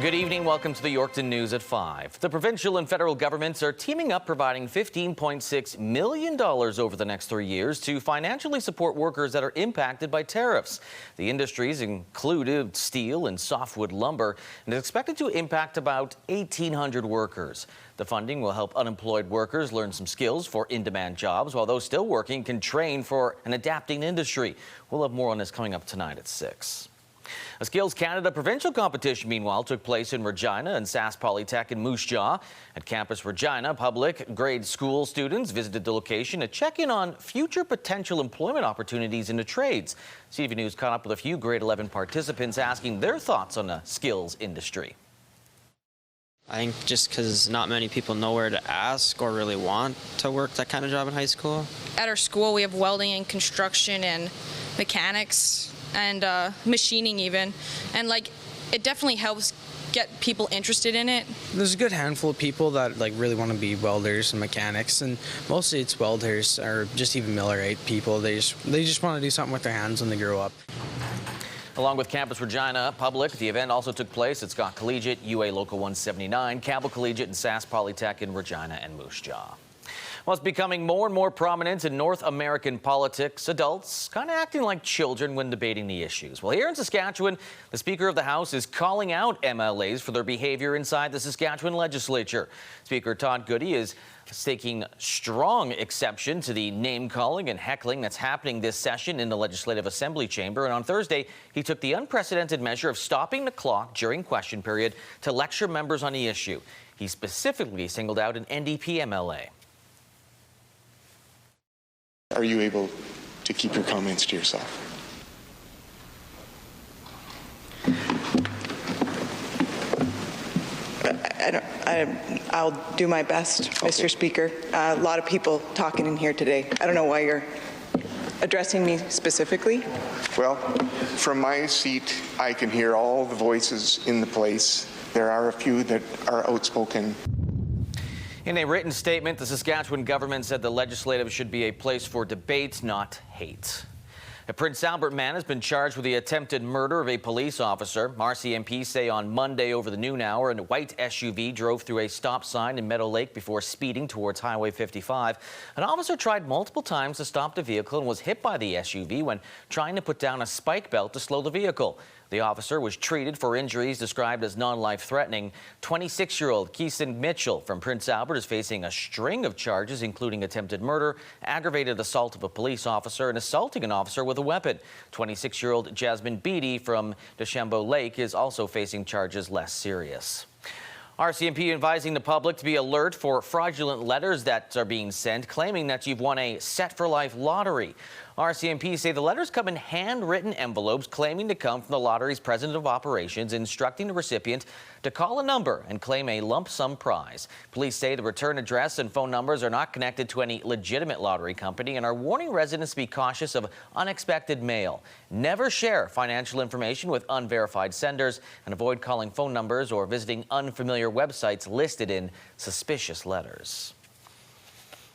Good evening. Welcome to the Yorkton News at 5. The provincial and federal governments are teaming up, providing $15.6 million over the next 3 years to financially support workers that are impacted by tariffs. The industries included steel and softwood lumber and is expected to impact about 1,800 workers. The funding will help unemployed workers learn some skills for in-demand jobs, while those still working can train for an adapting industry. We'll have more on this coming up tonight at 6. A Skills Canada provincial competition, meanwhile, took place in Regina and Sask Polytech in Moose Jaw. At Campus Regina, public grade school students visited the location to check in on future potential employment opportunities in the trades. CTV News caught up with a few grade 11 participants asking their thoughts on the skills industry. I think just because not many people know where to ask or really want to work that kind of job in high school. At our school, we have welding and construction and mechanics and machining even, and it definitely helps get people interested in it. There's a good handful of people that really want to be welders and mechanics, and mostly it's welders or just even millwright people. They just want to do something with their hands when they grow up. Along with Campus Regina Public, the event also took place at Scott Collegiate, UA Local 179, Campbell Collegiate, and Sask Polytech in Regina and Moose Jaw. Well, it's becoming more and more prominent in North American politics. Adults kind of acting like children when debating the issues. Well, here in Saskatchewan, the Speaker of the House is calling out MLAs for their behavior inside the Saskatchewan legislature. Speaker Todd Goody is taking strong exception to the name-calling and heckling that's happening this session in the Legislative Assembly chamber. And on Thursday, he took the unprecedented measure of stopping the clock during question period to lecture members on the issue. He specifically singled out an NDP MLA. Are you able to keep your comments to yourself? I'll do my best, Mr. Speaker. A lot of people talking in here today. I don't know why you're addressing me specifically. Well, from my seat, I can hear all the voices in the place. There are a few that are outspoken. In a written statement, the Saskatchewan government said the legislative should be a place for debate, not hate. A Prince Albert man has been charged with the attempted murder of a police officer. RCMP say on Monday over the noon hour, a white SUV drove through a stop sign in Meadow Lake before speeding towards Highway 55. An officer tried multiple times to stop the vehicle and was hit by the SUV when trying to put down a spike belt to slow the vehicle. The officer was treated for injuries described as non-life-threatening. 26-year-old Keeson Mitchell from Prince Albert is facing a string of charges, including attempted murder, aggravated assault of a police officer, and assaulting an officer with a weapon. 26-year-old Jasmine Beatty from Deschambault Lake is also facing charges less serious. RCMP advising the public to be alert for fraudulent letters that are being sent, claiming that you've won a Set for Life lottery. RCMP say the letters come in handwritten envelopes claiming to come from the lottery's president of operations, instructing the recipient to call a number and claim a lump sum prize. Police say the return address and phone numbers are not connected to any legitimate lottery company and are warning residents to be cautious of unexpected mail. Never share financial information with unverified senders and avoid calling phone numbers or visiting unfamiliar websites listed in suspicious letters.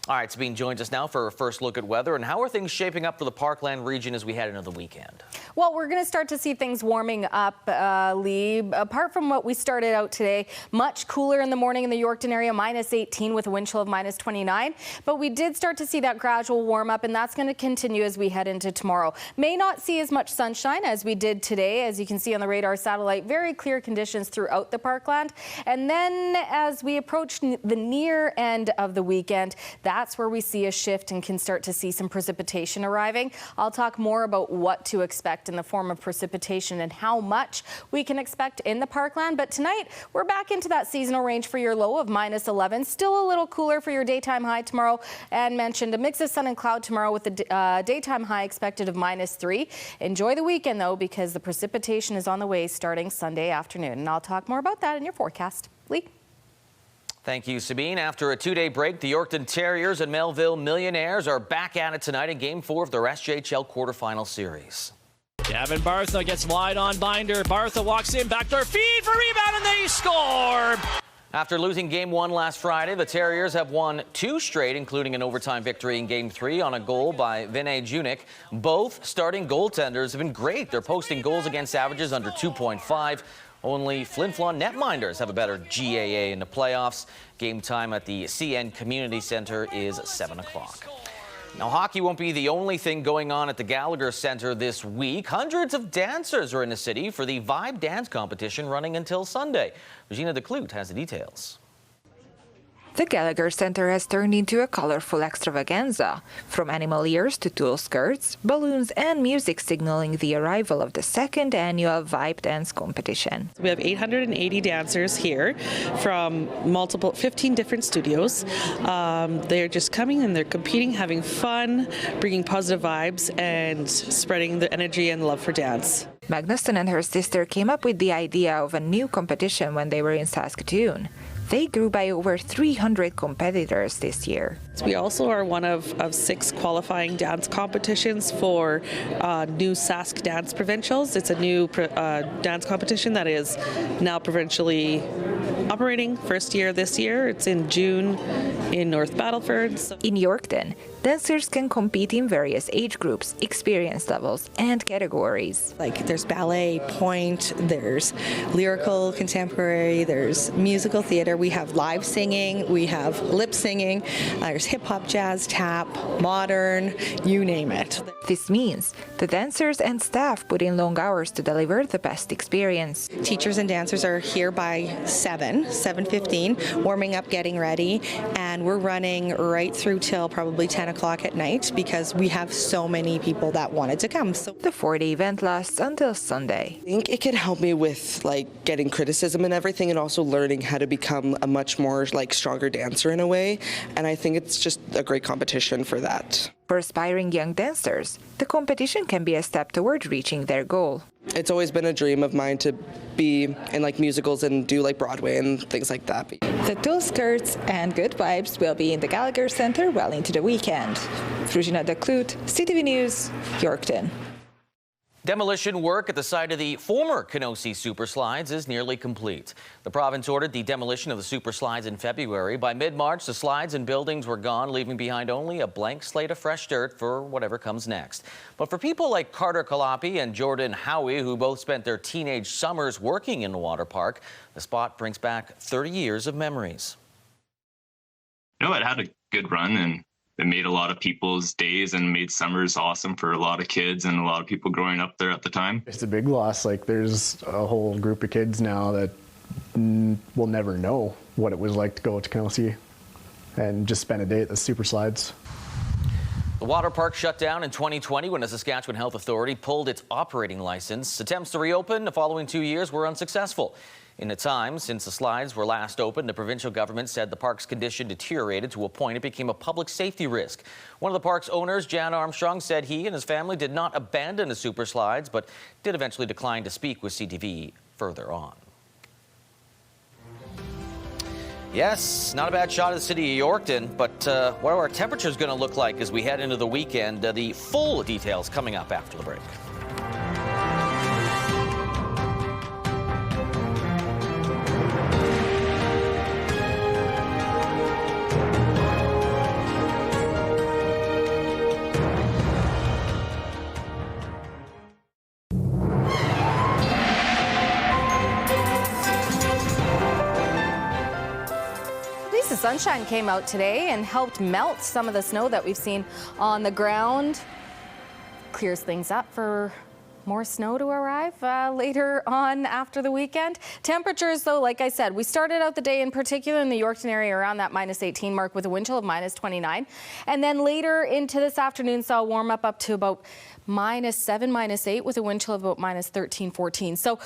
All right, Sabine joins us now for a first look at weather. And how are things shaping up for the Parkland region as we head into the weekend? Well, we're going to start to see things warming up, Lee. Apart from what we started out today, much cooler in the morning in the Yorkton area, -18 with a wind chill of -29. But we did start to see that gradual warm up, and that's going to continue as we head into tomorrow. May not see as much sunshine as we did today. As you can see on the radar satellite, very clear conditions throughout the Parkland. And then as we approach the near end of the weekend, that's where we see a shift and can start to see some precipitation arriving. I'll talk more about what to expect in the form of precipitation and how much we can expect in the Parkland. But tonight, we're back into that seasonal range for your low of -11. Still a little cooler for your daytime high tomorrow. And mentioned a mix of sun and cloud tomorrow with the daytime high expected of -3. Enjoy the weekend, though, because the precipitation is on the way starting Sunday afternoon. And I'll talk more about that in your forecast. Lee? Thank you, Sabine. After a two-day break, the Yorkton Terriers and Melville Millionaires are back at it tonight in Game 4 of their SJHL quarterfinal series. Gavin Bartha gets wide on Binder. Bartha walks in, backdoor feed for rebound, and they score! After losing Game 1 last Friday, the Terriers have won 2 straight, including an overtime victory in Game 3 on a goal by Vinay Junik. Both starting goaltenders have been great. They're posting goals against averages under 2.5. Only Flin Flon netminders have a better GAA in the playoffs. Game time at the CN Community Centre is 7 o'clock. Now, hockey won't be the only thing going on at the Gallagher Centre this week. Hundreds of dancers are in the city for the Vibe Dance competition running until Sunday. Regina DeClute has the details. The Gallagher Centre has turned into a colorful extravaganza, from animal ears to tulle skirts, balloons and music signaling the arrival of the second annual Vibe Dance competition. We have 880 dancers here from 15 different studios. They're just coming and they're competing, having fun, bringing positive vibes and spreading the energy and love for dance. Magnuson and her sister came up with the idea of a new competition when they were in Saskatoon. They grew by over 300 competitors this year. We also are one of 6 qualifying dance competitions for new Sask Dance Provincials. It's a new dance competition that is now provincially operating. First year this year. It's in June in North Battleford. In Yorkton, dancers can compete in various age groups, experience levels, and categories. Like there's ballet, point, there's lyrical, contemporary, there's musical theater, we have live singing, we have lip singing, there's hip hop, jazz, tap, modern, you name it. This means the dancers and staff put in long hours to deliver the best experience. Teachers and dancers are here by 7:15, warming up, getting ready, and we're running right through till probably 10 o'clock at night because we have so many people that wanted to come. So the 4-day event lasts until Sunday. I think it could help me with getting criticism and everything, and also learning how to become a much more stronger dancer in a way. And I think it's just a great competition for that. For aspiring young dancers, the competition can be a step toward reaching their goal. It's always been a dream of mine to be in musicals and do Broadway and things like that. The tulle skirts and good vibes will be in the Gallagher Centre well into the weekend. Regina DeClute, CTV News, Yorkton. Demolition work at the site of the former Kenosi Superslides is nearly complete. The province ordered the demolition of the Superslides in February. By mid-March, the slides and buildings were gone, leaving behind only a blank slate of fresh dirt for whatever comes next. But for people like Carter Kalapi and Jordan Howie, who both spent their teenage summers working in the water park, the spot brings back 30 years of memories. It had a good run, and it made a lot of people's days and made summers awesome for a lot of kids and a lot of people growing up there at the time. It's a big loss. There's a whole group of kids now that will never know what it was like to go to Kenosi and just spend a day at the Superslides. The water park shut down in 2020 when the Saskatchewan Health Authority pulled its operating license. Attempts to reopen the following 2 years were unsuccessful. In the time since the slides were last opened, the provincial government said the park's condition deteriorated to a point it became a public safety risk. One of the park's owners, Jan Armstrong, said he and his family did not abandon the Superslides, but did eventually decline to speak with CTV further on. Yes, not a bad shot of the city of Yorkton, but what are our temperatures going to look like as we head into the weekend? The full details coming up after the break. Sunshine came out today and helped melt some of the snow that we've seen on the ground. Clears things up for more snow to arrive later on after the weekend. Temperatures, though, like I said, we started out the day in particular in the Yorkton area around that -18 mark with a wind chill of -29. And then later into this afternoon saw a warm up to about -7, -8 with a wind chill of about -13, 14. So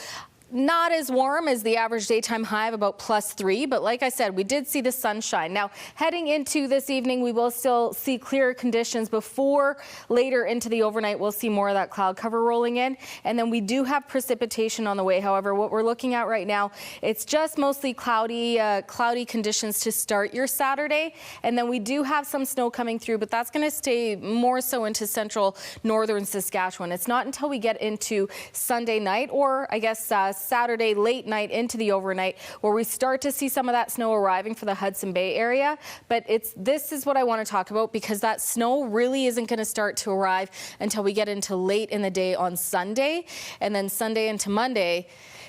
not as warm as the average daytime high of about +3, but like I said, we did see the sunshine. Now, heading into this evening, we will still see clearer conditions before later into the overnight. We'll see more of that cloud cover rolling in, and then we do have precipitation on the way. However, what we're looking at right now, it's just mostly cloudy conditions to start your Saturday, and then we do have some snow coming through, but that's going to stay more so into central northern Saskatchewan. It's not until we get into Sunday night, or I guess Saturday late night into the overnight, where we start to see some of that snow arriving for the Hudson Bay area. But this is what I want to talk about, because that snow really isn't going to start to arrive until we get into late in the day on Sunday, and then Sunday into Monday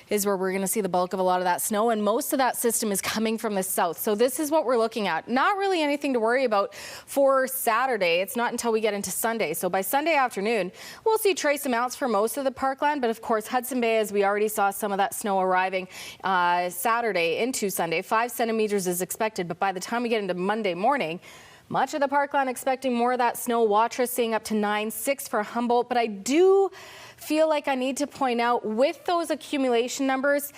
is where we're going to see the bulk of a lot of that snow, and most of that system is coming from the south. So this is what we're looking at. Not really anything to worry about for Saturday. It's not until we get into Sunday. So by Sunday afternoon, we'll see trace amounts for most of the parkland, but of course Hudson Bay, as we already saw some of that snow arriving Saturday into Sunday, 5 centimeters is expected, but by the time we get into Monday morning, much of the parkland expecting more of that snow. Watrous seeing up to 9.6 for Humboldt, but I do feel like I need to point out, with those accumulation numbers,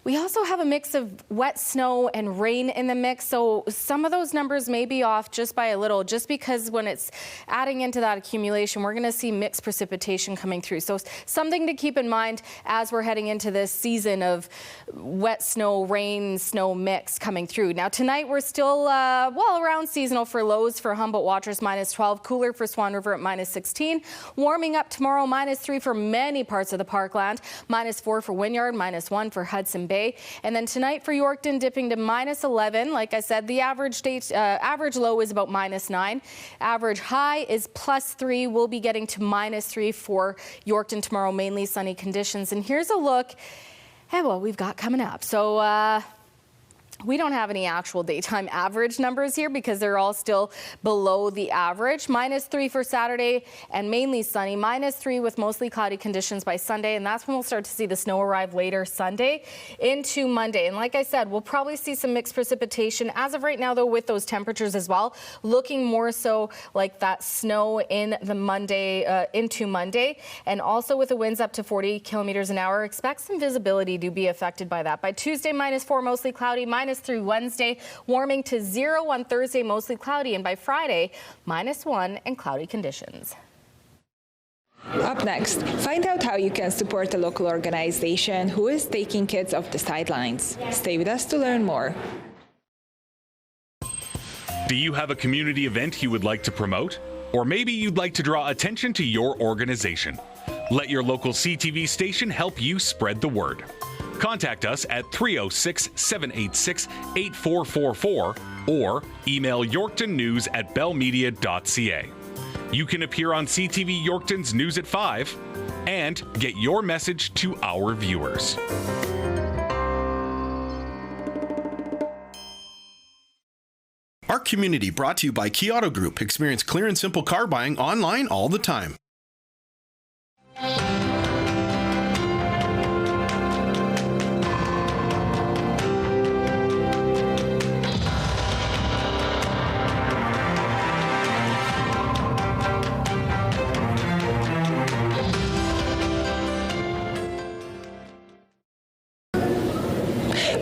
we also have a mix of wet snow and rain in the mix, so some of those numbers may be off just by a little, just because when it's adding into that accumulation, we're going to see mixed precipitation coming through. So something to keep in mind as we're heading into this season of wet snow, rain, snow mix coming through. Now tonight we're still, well, around seasonal for lows for Humboldt Watrous, -12, cooler for Swan River at -16, warming up tomorrow, -3 for many parts of the parkland, -4 for Wynyard, -1 for Hudson Bay. And then tonight for Yorkton, dipping to -11. Like I said, the average low is about -9. Average high is +3. We'll be getting to -3 for Yorkton tomorrow, mainly sunny conditions. And here's a look at what we've got coming up. So we don't have any actual daytime average numbers here because they're all still below the average. -3 for Saturday and mainly sunny. -3 with mostly cloudy conditions by Sunday, and that's when we'll start to see the snow arrive later Sunday into Monday. And like I said, we'll probably see some mixed precipitation as of right now, though, with those temperatures as well, looking more so like that snow in the Monday into Monday, and also with the winds up to 40 kilometers an hour. Expect some visibility to be affected by that. By Tuesday, -4, mostly cloudy. -3 Wednesday, warming to 0 on Thursday, mostly cloudy, and by Friday, -1 and cloudy conditions. Up next, find out how you can support a local organization who is taking kids off the sidelines. Stay with us to learn more. Do you have a community event you would like to promote? Or maybe you'd like to draw attention to your organization? Let your local CTV station help you spread the word. Contact us at 306-786-8444 or email yorktonnews@bellmedia.ca. You can appear on CTV Yorkton's News at 5 and get your message to our viewers. Our community brought to you by Key Auto Group. Experience clear and simple car buying online all the time.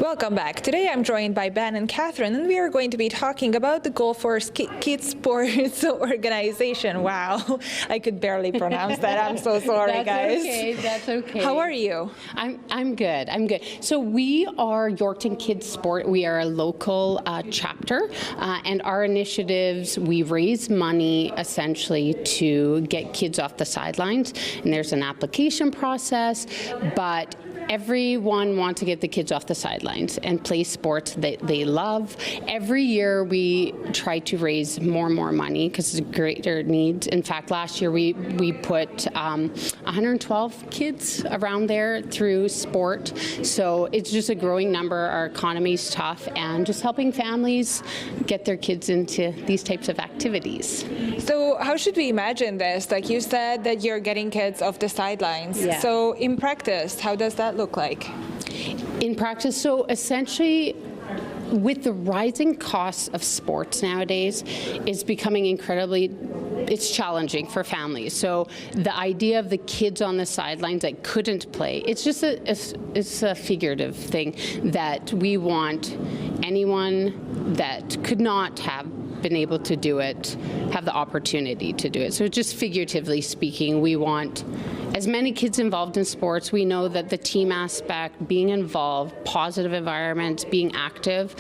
Welcome back. Today I'm joined by Ben and Catherine, and we are going to be talking about the Golfers Kidsport organization. Wow, I could barely pronounce that. I'm so sorry, guys. That's okay. How are you? I'm good. So we are Yorkton Kidsport. We are a local chapter, and our initiatives, we raise money essentially to get kids off the sidelines, and there's an application process, but everyone wants to get the kids off the sidelines and play sports that they love. Every year we try to raise more and more money because it's a greater need. In fact, last year we put 112 kids around there through sport. So it's just a growing number. Our economy's tough, and just helping families get their kids into these types of activities. So how should we imagine this? Like you said that you're getting kids off the sidelines. Yeah. So in practice, how does that look like? In practice, so essentially, with the rising costs of sports nowadays, it's becoming it's challenging for families. So the idea of the kids on the sidelines that couldn't play, it's a figurative thing that we want anyone that could not have been able to do it, have the opportunity to do it. So just figuratively speaking, we want as many kids involved in sports. We know that the team aspect, being involved, positive environments, being active,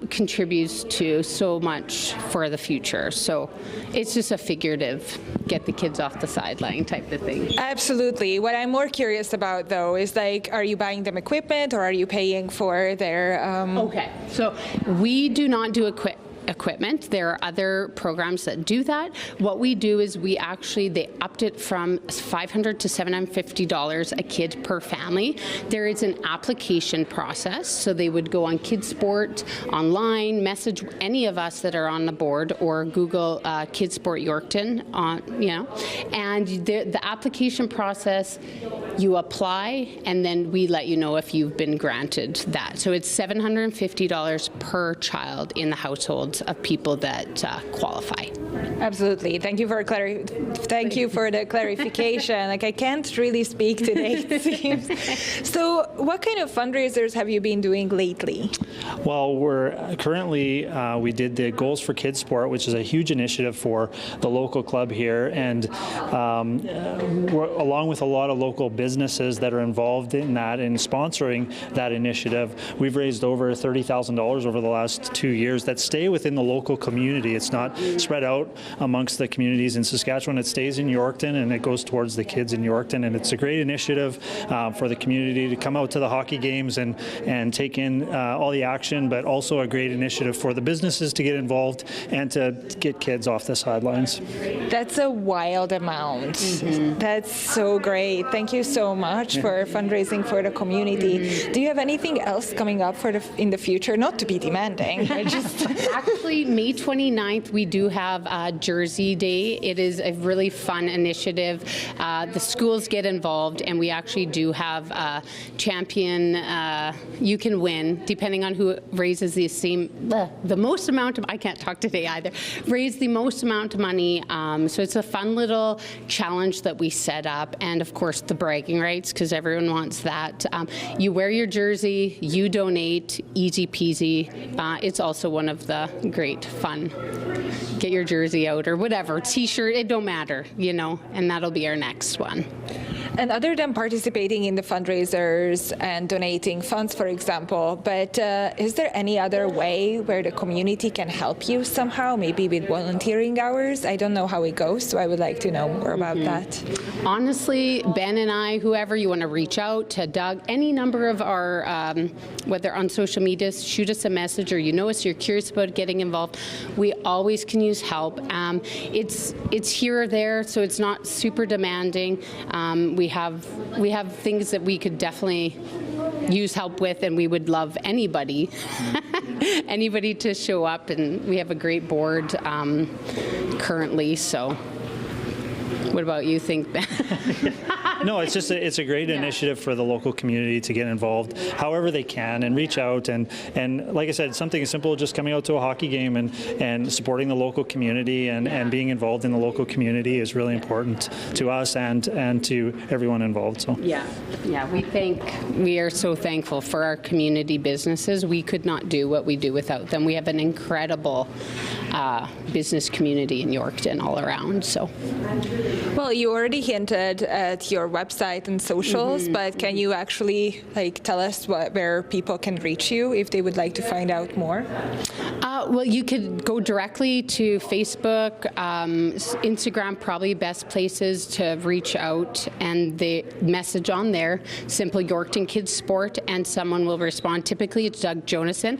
contributes to so much for the future. So it's just a figurative, get the kids off the sideline type of thing. Absolutely. What I'm more curious about, though, is like, are you buying them equipment or are you paying for their... Okay, so we do not do equipment. There are other programs that do that. What we do is they upped it from $500 to $750 a kid per family. There is an application process, so they would go on Kidsport online, message any of us that are on the board, or Google Kidsport Yorkton, and the application process, you apply, and then we let you know if you've been granted that. So it's $750 per child in the households of people that qualify. Absolutely. Thank you for the clarification. Like, I can't really speak today, it seems. So what kind of fundraisers have you been doing lately? Well, we're currently, we did the Goals for Kidsport, which is a huge initiative for the local club here, and we're, along with a lot of local businesses that are involved in that and sponsoring that initiative, we've raised over $30,000 over the last 2 years that stay within the local community. It's not spread out amongst the communities in Saskatchewan. It stays in Yorkton and it goes towards the kids in Yorkton, and it's a great initiative for the community to come out to the hockey games and take in all the action, but also a great initiative for the businesses to get involved and to get kids off the sidelines. That's a wild amount. Mm-hmm. That's so great. Thank you so much for fundraising for the community. Do you have anything else coming up in the future? Not to be demanding, but just... Actually, May 29th, we do have Jersey Day. It is a really fun initiative. The schools get involved, and we actually do have a champion. You can win, depending on who raises the most amount of, I can't talk today either, raise the most amount of money. So it's a fun little challenge that we set up. And of course, the bragging rights, because everyone wants that. You wear your jersey, you donate, easy peasy. It's also one of the great fun. Get your jersey out or whatever, t-shirt, it don't matter, and that'll be our next one. And other than participating in the fundraisers and donating funds, for example, but is there any other way where the community can help you somehow, maybe with volunteering hours? I don't know how it goes, so I would like to know more about that. Honestly, Ben and I, whoever you want to reach out to, Doug, any number of our, whether on social media, shoot us a message, or us, you're curious about getting involved. We always can use help. It's here or there, so it's not super demanding. We have things that we could definitely use help with, and we would love anybody to show up, and we have a great board currently. So what about you think, Ben? No, it's a great initiative for the local community to get involved however they can and reach out, and like I said, something as simple as just coming out to a hockey game and supporting the local community and being involved in the local community is really important to us and to everyone involved. So yeah, we are so thankful for our community businesses. We could not do what we do without them. We have an incredible business community in Yorkton all around. So, well, you already hinted at your website and socials, but can you actually tell us where people can reach you if they would like to find out more? Well, you could go directly to Facebook, Instagram, probably best places to reach out, and the message on there, simple Yorkton Kidsport, and someone will respond. Typically, it's Doug Jonason,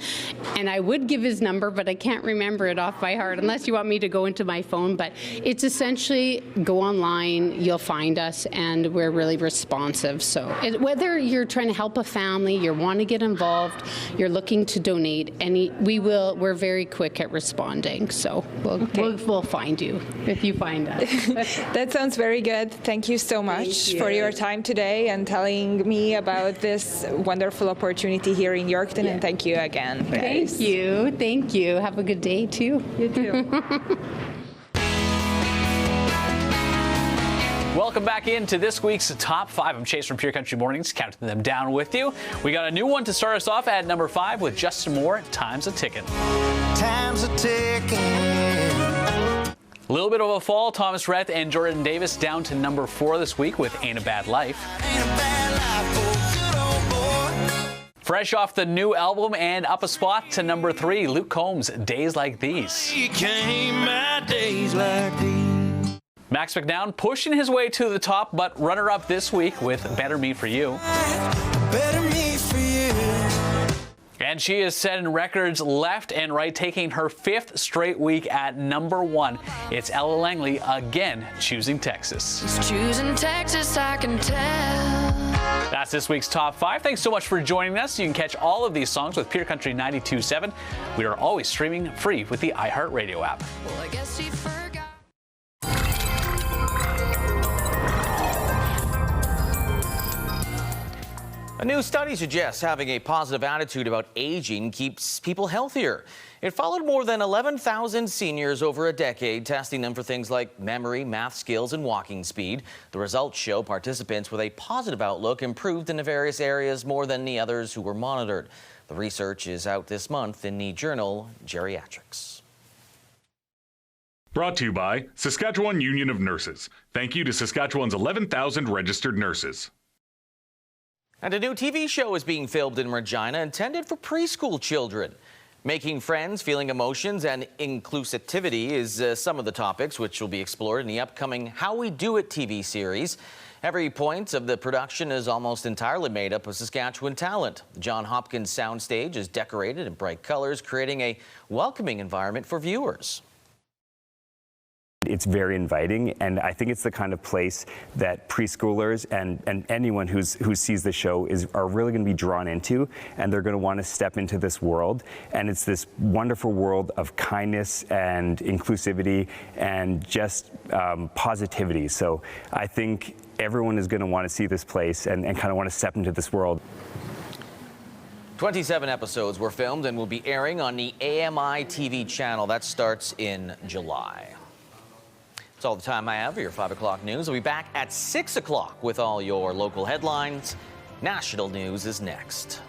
and I would give his number, but I can't remember it off by heart unless you want me to go into my phone. But it's essentially go online, you'll find us, and we're really responsive. So whether you're trying to help a family, you want to get involved, you're looking to donate, we're very quick at responding. So we'll find you if you find us. That sounds very good. Thank you so much for your time today and telling me about this wonderful opportunity here in Yorkton. And thank you again, guys. Thank you. Have a good day too. You too. Welcome back into this week's Top 5. I'm Chase from Pure Country Mornings, counting them down with you. We got a new one to start us off at number 5 with Justin Moore, Time's a Tickin'. time's a ticking. A little bit of a fall. Thomas Rhett and Jordan Davis down to number 4 this week with Ain't a Bad Life. Fresh off the new album and up a spot to number 3, Luke Combs, Days Like These. Max McNown pushing his way to the top, but runner-up this week with Better Me For You. Better me for you. And she is setting records left and right, taking her 5th straight week at number 1. It's Ella Langley again, Choosing Texas. Choosing Texas, I can tell. That's this week's Top 5. Thanks so much for joining us. You can catch all of these songs with Pure Country 92.7. We are always streaming free with the iHeartRadio app. Well, I guess she forgot. A new study suggests having a positive attitude about aging keeps people healthier. It followed more than 11,000 seniors over a decade, testing them for things like memory, math skills, and walking speed. The results show participants with a positive outlook improved in the various areas more than the others who were monitored. The research is out this month in the journal Geriatrics. Brought to you by Saskatchewan Union of Nurses. Thank you to Saskatchewan's 11,000 registered nurses. And a new TV show is being filmed in Regina intended for preschool children. Making friends, feeling emotions, and inclusivity is some of the topics which will be explored in the upcoming How We Do It TV series. Every point of the production is almost entirely made up of Saskatchewan talent. The John Hopkins soundstage is decorated in bright colors, creating a welcoming environment for viewers. It's very inviting, and I think it's the kind of place that preschoolers and anyone who sees the show are really going to be drawn into, and they're going to want to step into this world. And it's this wonderful world of kindness and inclusivity and just positivity. So I think everyone is going to want to see this place and kind of want to step into this world. 27 episodes were filmed and will be airing on the AMI TV channel. That starts in July. That's all the time I have for your 5 o'clock news. We'll be back at 6 o'clock with all your local headlines. National news is next.